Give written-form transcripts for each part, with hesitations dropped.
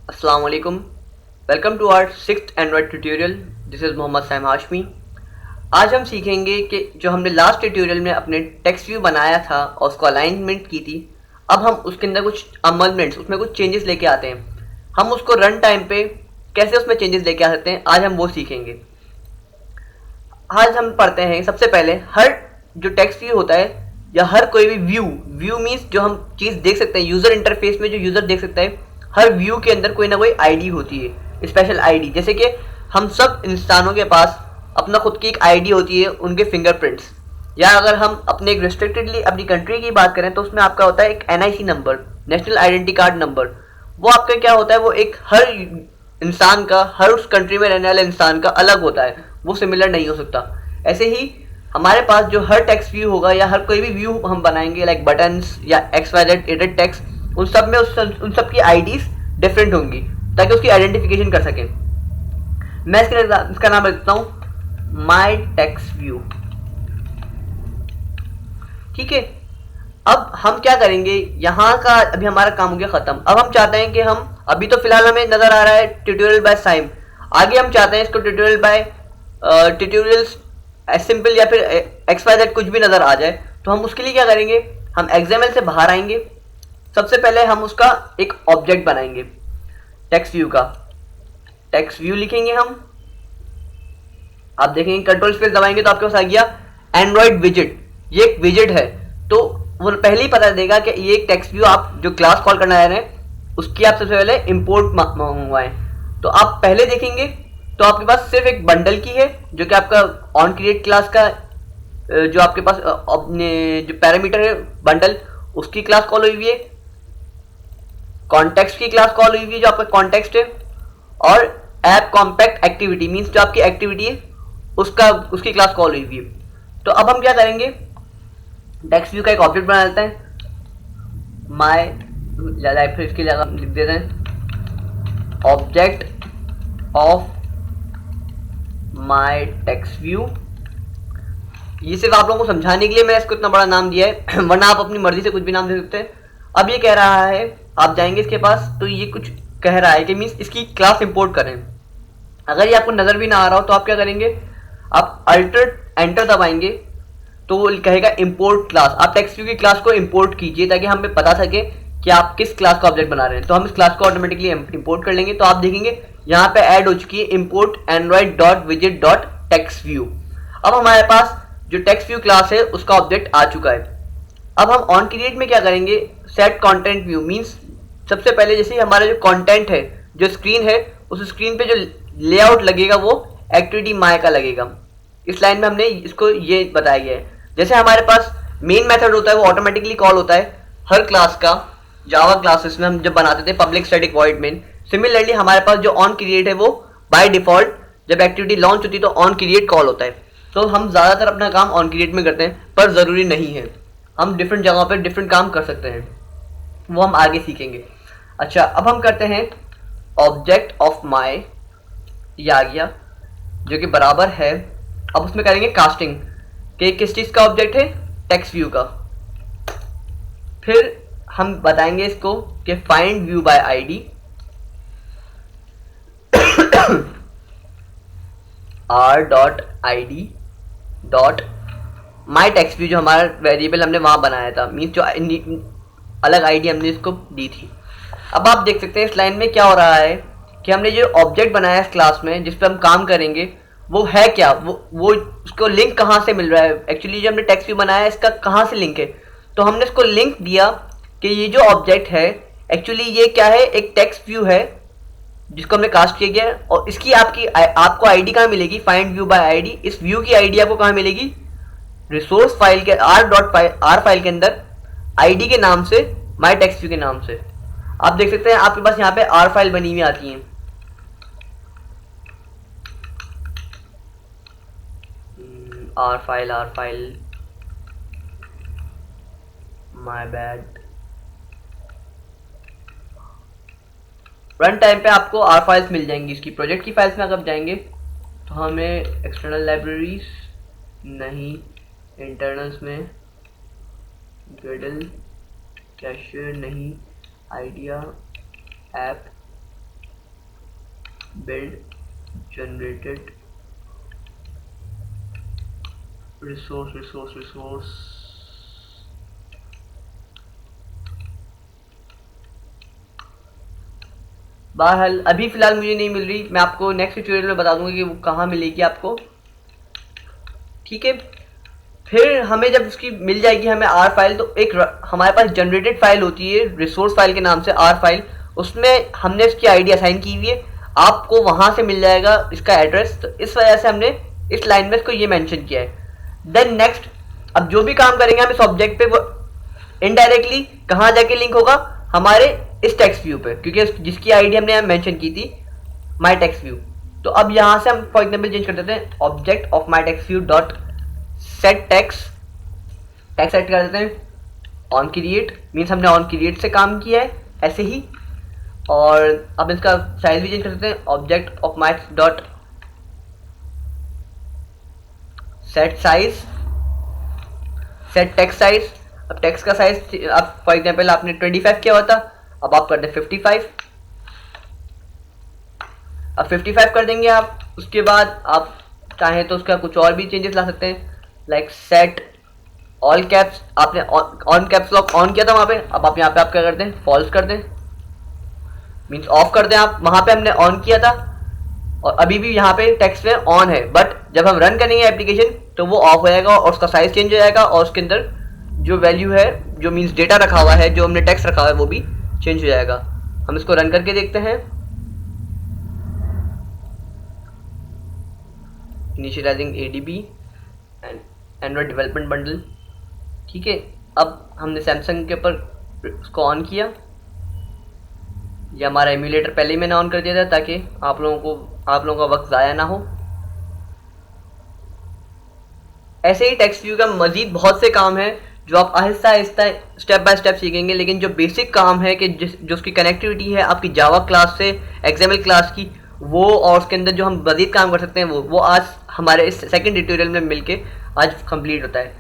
अस्सलाम वालेकुम। Welcome to our sixth Android tutorial. This is Mohammad Sam Hashmi. आज हम सीखेंगे कि जो हमने लास्ट ट्यूटोरियल में अपने टेक्स्ट व्यू बनाया था और उसको अलाइनमेंट की थी, अब हम उसके अंदर कुछ अमेंडमेंट्स, उसमें कुछ चेंजेस लेके आते हैं। हम उसको रन टाइम पे कैसे उसमें चेंजेस लेके आ सकते हैं, आज हम वो सीखेंगे। आज हम पढ़ते हैं सबसे पहले हर जो टेक्स्ट व्यू होता है या हर कोई भी व्यू, व्यू मीन्स जो हम चीज़ देख सकते हैं यूज़र इंटरफेस में, जो यूज़र देख सकता है, हर व्यू के अंदर कोई ना कोई आईडी होती है, स्पेशल आईडी। जैसे कि हम सब इंसानों के पास अपना खुद की एक आईडी होती है, उनके फिंगरप्रिंट्स। या अगर हम अपने एक रिस्ट्रिक्टेडली अपनी कंट्री की बात करें तो उसमें आपका होता है एक NIC number, national identity card number. वो आपका क्या होता है, वो एक हर इंसान का, हर उस कंट्री में रहने वाले इंसान का अलग होता है, वो सिमिलर नहीं हो सकता। ऐसे ही हमारे पास जो हर टेक्स्ट व्यू होगा या हर कोई भी व्यू हम बनाएंगे, लाइक बटन्स या X Y Z edit text, उन सब में उन सब की आईडीज डिफरेंट होंगी ताकि उसकी आइडेंटिफिकेशन कर सकें। मैं इसका नाम रखता हूँ माई टेक्स्ट व्यू। ठीक है। अब हम क्या करेंगे, यहाँ का अभी हमारा काम हो गया खत्म। अब हम चाहते हैं कि हम, अभी तो फिलहाल हमें नजर आ रहा है ट्यूटोरियल बाय साइम, आगे हम चाहते हैं इसको ट्यूटोरियल बाय ट्यूटोरियल्स सिंपल या फिर एक्स वाई जेड कुछ भी नजर आ जाए। तो हम उसके लिए क्या करेंगे, हम एक्सएमएल से बाहर आएंगे। सबसे पहले हम उसका एक ऑब्जेक्ट बनाएंगे टेक्स्ट व्यू का। टेक्स्ट व्यू लिखेंगे हम, आप देखेंगे कंट्रोल स्पेस दबाएंगे तो आपके पास आ गया एंड्रॉइड विजिट। ये एक विजिट है, तो वो पहले ही पता देगा कि ये एक टेक्स्ट व्यू आप जो क्लास कॉल करना है उसकी आप सबसे पहले इंपोर्ट मंगवाएं। तो आप पहले देखेंगे तो आपके पास सिर्फ एक बंडल की है, जो कि आपका ऑन क्रिएट क्लास का जो आपके पास अपने जो पैरामीटर है बंडल, उसकी क्लास कॉल हुई हुई है। कॉन्टेक्स्ट की क्लास कॉल हुई हुई है जो आपका कॉन्टेक्स्ट है। और ऐप कॉम्पैक्ट एक्टिविटी मीन्स जो आपकी एक्टिविटी है उसका, उसकी क्लास कॉल हुई हुई है। तो अब हम क्या करेंगे, टेक्स्ट व्यू का एक ऑब्जेक्ट बना लेते हैं। माई ज़्यादा फिर इसकी जगह लिख देते हैं object of my text view. ये सिर्फ आप लोगों को समझाने के लिए मैंने इसको इतना बड़ा नाम दिया है, वरना आप अपनी मर्जी से कुछ भी नाम दे सकते हैं। अब ये कह रहा है, आप जाएंगे इसके पास तो ये कुछ कह रहा है कि मीन्स इसकी क्लास इंपोर्ट करें। अगर ये आपको नजर भी ना आ रहा हो तो आप क्या करेंगे, आप अल्टर एंटर दबाएंगे तो वो कहेगा इंपोर्ट क्लास। आप टेक्स्ट व्यू की क्लास को इंपोर्ट कीजिए ताकि हमें पता सके कि आप किस क्लास का ऑब्जेक्ट बना रहे हैं। तो हम इस क्लास को ऑटोमेटिकली इंपोर्ट कर लेंगे। तो आप देखेंगे यहाँ पे ऐड हो चुकी है import Android dot visit dot text view. अब हमारे पास जो टेक्स्ट व्यू क्लास है उसका ऑब्जेक्ट आ चुका है। अब हम ऑन क्रिएट में क्या करेंगे, सेट कंटेंट व्यू मींस सबसे पहले जैसे हमारा जो कंटेंट है, जो स्क्रीन है, उस स्क्रीन पे जो लेआउट लगेगा वो एक्टिविटी माई का लगेगा। इस लाइन में हमने इसको ये बताया गया है। जैसे हमारे पास मेन मेथड होता है वो ऑटोमेटिकली कॉल होता है हर क्लास का, जावा क्लासेस में हम जब बनाते थे public static void main. Similarly हमारे पास जो ऑन क्रिएट है वो बाय डिफॉल्ट जब एक्टिविटी लॉन्च होती है तो ऑन क्रिएट कॉल होता है। तो हम ज़्यादातर अपना काम ऑन क्रिएट में करते हैं, पर ज़रूरी नहीं है, हम डिफरेंट जगहों पर डिफरेंट काम कर सकते हैं, वो हम आगे सीखेंगे। अच्छा, अब हम करते हैं ऑब्जेक्ट ऑफ माई, ये आ गया जो कि बराबर है। अब उसमें करेंगे कास्टिंग कि किस चीज़ का ऑब्जेक्ट है, टेक्स्ट व्यू का। फिर हम बताएंगे इसको कि find view bye ID R dot I D dot my text view, जो हमारा वेरिएबल हमने वहाँ बनाया था, मीन्स जो अलग आईडी हमने इसको दी थी। अब आप देख सकते हैं इस लाइन में क्या हो रहा है कि हमने जो ऑब्जेक्ट बनाया इस क्लास में जिस पर हम काम करेंगे वो है क्या, वो उसको लिंक कहाँ से मिल रहा है। एक्चुअली जो हमने टेक्स्ट व्यू बनाया है इसका कहाँ से लिंक है, तो हमने इसको लिंक दिया कि ये जो ऑब्जेक्ट है एक्चुअली ये क्या है, एक टेक्स्ट व्यू है जिसको हमने कास्ट किया गया है। और इसकी आपको आईडी कहाँ मिलेगी, फाइंड व्यू बाय आईडी। इस व्यू की आईडी आपको कहाँ मिलेगी, रिसोर्स फाइल के आर फाइल के अंदर आईडी के नाम से, माई टेक्स्ट व्यू के नाम से। आप देख सकते हैं आपके पास यहाँ पे आर फाइल बनी हुई आती है। Are file my bad. Run time पे आपको आर फाइल्स मिल जाएंगी। इसकी प्रोजेक्ट की फाइल्स में अगर जाएंगे तो हमें एक्सटर्नल लाइब्रेरीज नहीं, इंटरनल्स में ग्रेडल कैशियर नहीं, idea app build generated resource। बहरहाल अभी फिलहाल मुझे नहीं मिल रही, मैं आपको नेक्स्ट ट्यूटोरियल में बता दूंगा कि वो कहाँ मिलेगी आपको, ठीक है। फिर हमें जब उसकी मिल जाएगी हमें आर फाइल, तो एक हमारे पास जनरेटेड फाइल होती है रिसोर्स फाइल के नाम से आर फाइल, उसमें हमने इसकी आईडी असाइन की हुई है, आपको वहां से मिल जाएगा इसका एड्रेस। तो इस वजह से हमने इस लाइन में इसको ये मेंशन किया है। देन नेक्स्ट, अब जो भी काम करेंगे हम इस ऑब्जेक्ट पे, वो इनडायरेक्टली कहाँ जाके लिंक होगा, हमारे इस टेक्स्ट व्यू पे, क्योंकि जिसकी आईडी हमने यहाँ मेंशन की थी माई टेक्स्ट व्यू। तो अब यहाँ से हम फॉर एग्जाम्पल चेंज कर देते हैं object of my text view dot set text set कर देते हैं ऑन क्रिएट, मीन्स हमने ऑन क्रिएट से काम किया है ऐसे ही। और अब इसका साइज भी चेंज कर देते हैं object of my dot set size, set text size. अब टेक्स्ट का साइज अब फॉर एग्जाम्पल आपने 25 किया हुआ था, अब आप कर दें 55, अब 55 कर देंगे आप। उसके बाद आप चाहें तो उसका कुछ और भी चेंजेस ला सकते हैं, लाइक सेट ऑल कैप्स, आपने ऑन कैप्स लॉक ऑन किया था वहाँ पे, अब आप यहाँ पे आप क्या कर दें फॉल्स कर दें, मीन्स ऑफ कर दें। आप वहाँ पे हमने ऑन किया था और अभी भी यहाँ पे टेक्स्ट में ऑन है, बट जब हम रन करेंगे एप्लीकेशन तो वो ऑफ हो जाएगा और उसका साइज चेंज हो जाएगा और उसके अंदर जो वैल्यू है, जो मीन्स डेटा रखा हुआ है, जो हमने टेक्स्ट रखा हुआ है, वो भी चेंज हो जाएगा। हम इसको रन करके देखते हैं। Initialising ADB and Android development bundle, ठीक है। अब हमने सैमसंग के ऊपर उसको ऑन किया, ये हमारा एम्यूलेटर पहले ही मैंने ऑन कर दिया था ताकि आप लोगों का वक्त ज़ाया ना हो। ऐसे ही टेक्स्ट व्यू का मजीद बहुत से काम है जो आप Aahista Aahista step by step सीखेंगे, लेकिन जो बेसिक काम है कि जो उसकी कनेक्टिविटी है आपकी जावा क्लास से एक्सएमएल क्लास की, वो और उसके अंदर जो हम मजीद काम कर सकते हैं वो आज हमारे इस सेकंड ट्यूटोरियल में मिलके आज कंप्लीट होता है।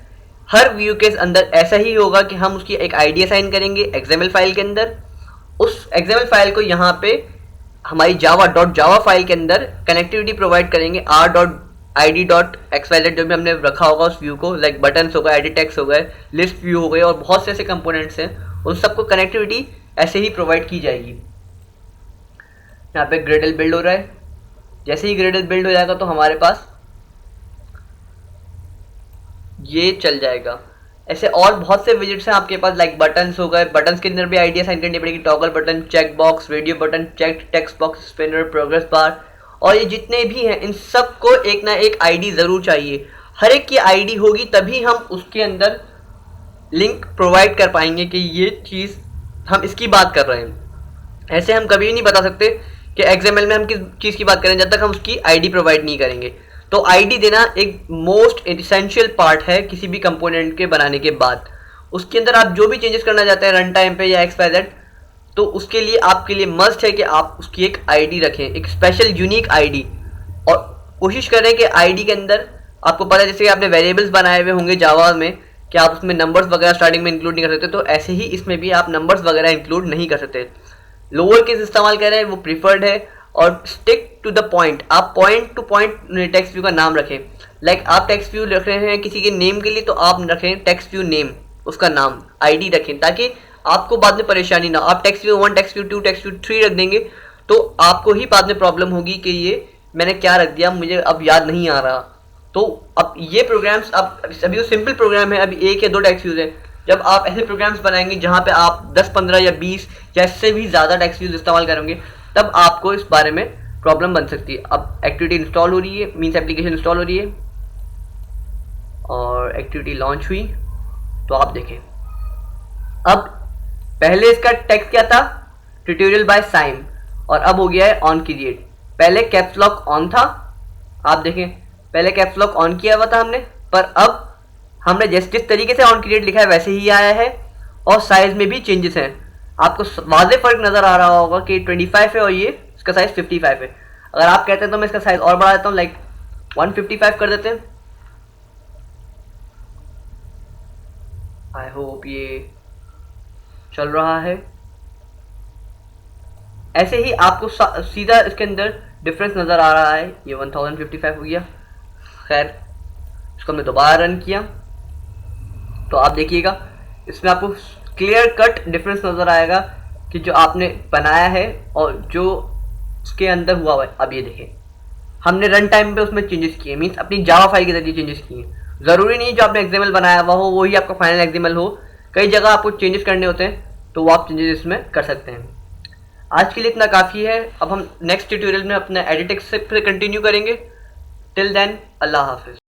हर व्यू के अंदर ऐसा ही होगा कि हम उसकी एक आईडी असाइन करेंगे एक्सएमएल फाइल के अंदर, उस एक्सएमएल फाइल को यहाँ पे हमारी जावा फाइल के अंदर कनेक्टिविटी प्रोवाइड करेंगे r.id.xyz, जो भी हमने रखा होगा उस व्यू को, लाइक बटन्स हो गए, एडिट टेक्स्ट हो गए, लिस्ट व्यू हो गए और बहुत से ऐसे कंपोनेंट्स हैं, उन सबको कनेक्टिविटी ऐसे ही प्रोवाइड की जाएगी। यहाँ पे ग्रेडल बिल्ड हो रहा है, जैसे ही ग्रेडल बिल्ड हो जाएगा तो हमारे पास ये चल जाएगा। ऐसे और बहुत से विजिट्स हैं आपके पास, लाइक बटन्स हो गए, बटन्स के अंदर भी आईडी असाइन करनी पड़ेगी, toggle button, check box, radio button, check text box, spinner, progress bar, और ये जितने भी हैं इन सबको एक ना एक आईडी ज़रूर चाहिए। हर एक की आईडी होगी तभी हम उसके अंदर लिंक प्रोवाइड कर पाएंगे कि ये चीज़ हम इसकी बात कर रहे हैं। ऐसे हम कभी नहीं बता सकते कि एक्सएमएल में हम किस चीज़ की बात करें जब तक हम उसकी आईडी प्रोवाइड नहीं करेंगे। तो आईडी देना एक मोस्ट एसेंशियल पार्ट है किसी भी कंपोनेंट के बनाने के बाद। उसके अंदर आप जो भी चेंजेस करना चाहते हैं रन टाइम पे या XYZ, तो उसके लिए आपके लिए मस्ट है कि आप उसकी एक आईडी रखें, एक स्पेशल यूनिक आईडी, और कोशिश करें कि आईडी के अंदर आपको पता है जैसे आपने वेरिएबल्स बनाए हुए होंगे जावा में कि आप उसमें नंबर्स वगैरह स्टार्टिंग में इंक्लूड नहीं कर सकते, तो ऐसे ही इसमें भी आप नंबर्स वगैरह इंक्लूड नहीं कर सकते। लोअर केस इस्तेमाल कर रहे हैं वो प्रीफर्ड है, और स्टिक टू द पॉइंट, आप point two point text view का नाम रखें। लाइक आप टेक्स्ट व्यू रख रहे हैं किसी के नेम के लिए तो आप रखें टेक्स्ट व्यू नेम, उसका नाम आईडी रखें, ताकि आपको बाद में परेशानी ना हो। आप text view 1, text view 2, text view 3 रख देंगे तो आपको ही बाद में प्रॉब्लम होगी कि ये मैंने क्या रख दिया, मुझे अब याद नहीं आ रहा। तो अब ये प्रोग्राम्स, अब अभी तो सिंपल प्रोग्राम है, अभी 1 या 2 टेक्स्ट व्यूज है। जब आप ऐसे प्रोग्राम्स बनाएंगे जहाँ पे आप 10, 15 या 20 या इससे भी ज़्यादा टेक्स्ट व्यूज इस्तेमाल करेंगे, तब आपको इस बारे में प्रॉब्लम बन सकती है। अब एक्टिविटी इंस्टॉल हो रही है, मीन्स एप्लीकेशन इंस्टॉल हो रही है और एक्टिविटी लॉन्च हुई, तो आप देखें अब पहले इसका टेक्स्ट क्या था, ट्यूटोरियल बाय साइम, और अब हो गया है ऑन क्रिएट। पहले कैप्स लॉक ऑन था, आप देखें पहले कैप्स लॉक ऑन किया हुआ था हमने, पर अब हमने जिस तरीके से ऑन क्रिएट लिखा है वैसे ही आया है, और साइज में भी चेंजेस हैं। आपको वाज़ेह फर्क नज़र आ रहा होगा कि 25 है और ये इसका साइज 55 है। अगर आप कहते हैं तो मैं इसका साइज और बढ़ा देता हूँ, लाइक 155 कर देते हैं। आई होप ये चल रहा है। ऐसे ही आपको सीधा इसके अंदर डिफरेंस नज़र आ रहा है, ये 1055 हो गया। खैर इसको हमने दोबारा रन किया तो आप देखिएगा इसमें आपको क्लियर कट डिफरेंस नज़र आएगा कि जो आपने बनाया है और जो उसके अंदर हुआ है। अब ये देखें हमने रन टाइम पे उसमें चेंजेस किए, मीन्स अपनी जावा फाइल के जरिए चेंजेस किए। ज़रूरी नहीं जो आपने एक्सएमएल बनाया हुआ हो वही आपका फाइनल एक्सएमएल हो, कई जगह आपको चेंजेस करने होते हैं तो वो आप चेंजेस इसमें कर सकते हैं। आज के लिए इतना काफ़ी है, अब हम नेक्स्ट ट्यूटोरियल में अपना एडिटिंग से कंटिन्यू करेंगे। टिल देन अल्लाह हाफिज़।